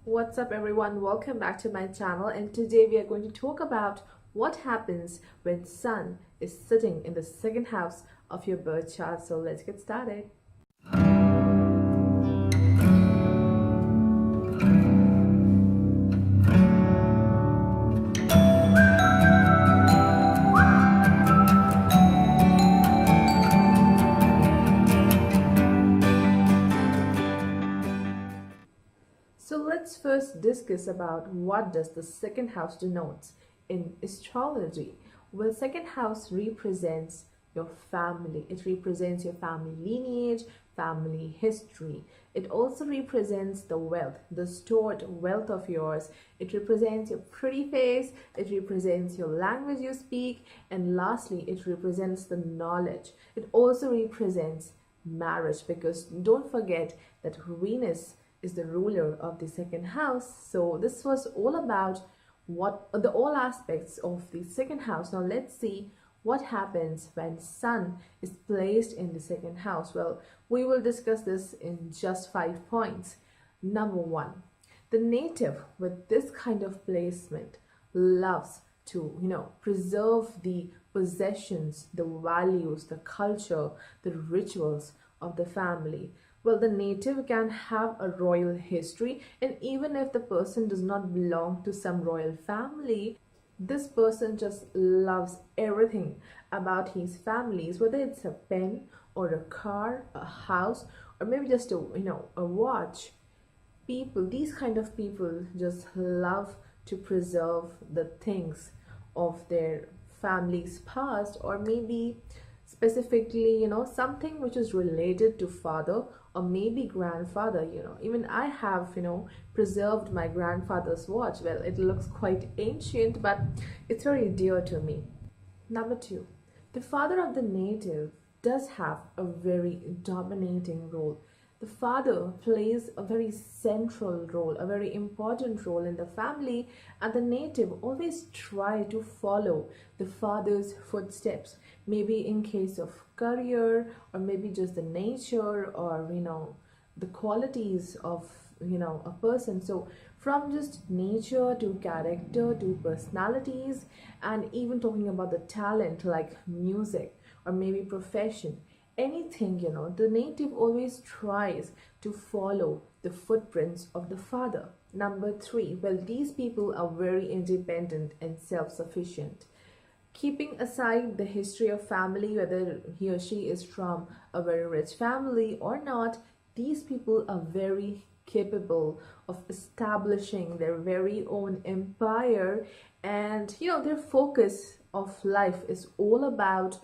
What's up everyone, welcome back to my channel, and today we are going to talk about what happens when Sun is sitting in the second house of your birth chart. So let's get started. So let's first discuss about what does the second house denotes in astrology. Well, second house represents your family. It represents your family lineage, family history. It also represents the wealth, the stored wealth of yours. It represents your pretty face. It represents your language you speak. And lastly, it represents the knowledge. It also represents marriage, because don't forget that Venus is the ruler of the second house. So this was all about what the all aspects of the second house. Now let's see what happens when Sun is placed in the second house. Well, we will discuss this in just 5 points. Number 1, the native with this kind of placement loves to preserve the possessions, the values, the culture, the rituals of the family. Well, the native can have a royal history, and even if the person does not belong to some royal family, this person just loves everything about his families, whether it's a pen or a car, a house, or maybe just a watch. These kind of people just love to preserve the things of their family's past, or maybe specifically something which is related to father or maybe grandfather. Even I have preserved my grandfather's watch. Well, it looks quite ancient, but it's very dear to me. Number 2, the father of the native does have a very dominating role. The father plays a very central role, a very important role in the family, and the native always try to follow the father's footsteps, maybe in case of career, or maybe just the nature, or the qualities of a person. So from just nature to character to personalities, and even talking about the talent like music or maybe profession, anything, the native always tries to follow the footprints of the father. Number 3, well, these people are very independent and self-sufficient. Keeping aside the history of family, whether he or she is from a very rich family or not, these people are very capable of establishing their very own empire, and their focus of life is all about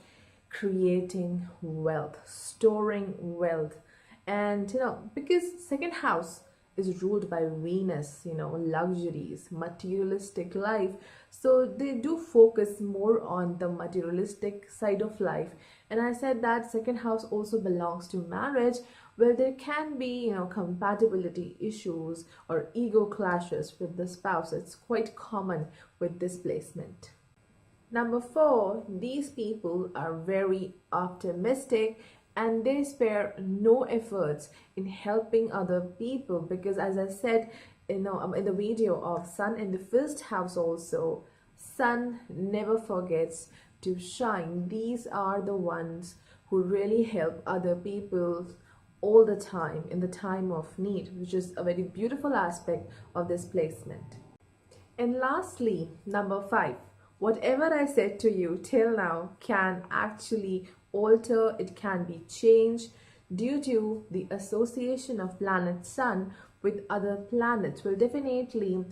creating wealth, storing wealth. And because second house is ruled by Venus, luxuries, materialistic life, so they do focus more on the materialistic side of life. And I said that second house also belongs to marriage, where there can be compatibility issues or ego clashes with the spouse. It's quite common with this placement. Number 4, these people are very optimistic, and they spare no efforts in helping other people, because as I said in the video of Sun in the first house also, Sun never forgets to shine. These are the ones who really help other people all the time in the time of need, which is a very beautiful aspect of this placement. And lastly, number 5, whatever I said to you till now can actually alter, it can be changed due to the association of planet Sun with other planets. Well, definitely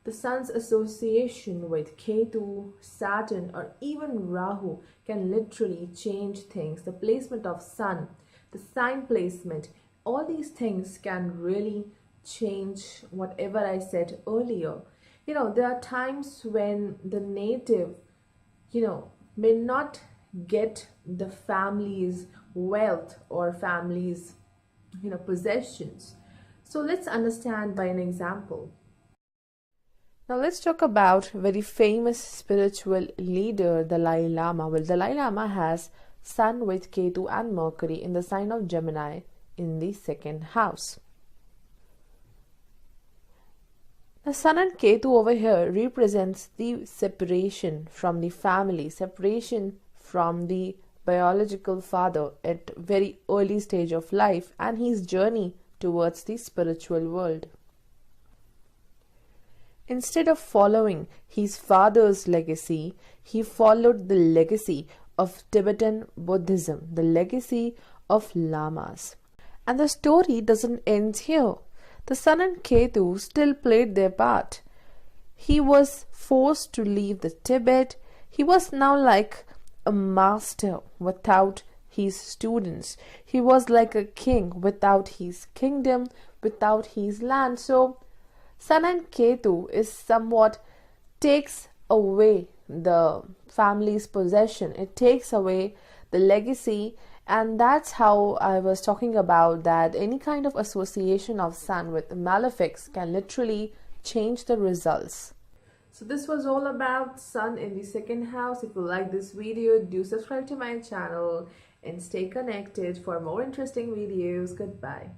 the Sun's association with Ketu, Saturn, or even Rahu can literally change things. The placement of Sun, the sign placement, all these things can really change whatever I said earlier. There are times when the native, may not get the family's wealth or family's, possessions. So let's understand by an example. Now let's talk about very famous spiritual leader, Dalai Lama. Well, Dalai Lama has Sun with Ketu and Mercury in the sign of Gemini in the second house. The Sun and Ketu over here represents the separation from the family, separation from the biological father at very early stage of life, and his journey towards the spiritual world. Instead of following his father's legacy, he followed the legacy of Tibetan Buddhism, the legacy of lamas. And the story doesn't end here. The Sun and Ketu still played their part. He was forced to leave the Tibet. He was now like a master without his students. He was like a king without his kingdom, without his land. So Sun and Ketu is somewhat takes away the family's possession. It takes away the legacy, and that's how I was talking about that any kind of association of Sun with malefics can literally change the results. So this was all about Sun in the second house. If you like this video, do subscribe to my channel and stay connected for more interesting videos. Goodbye.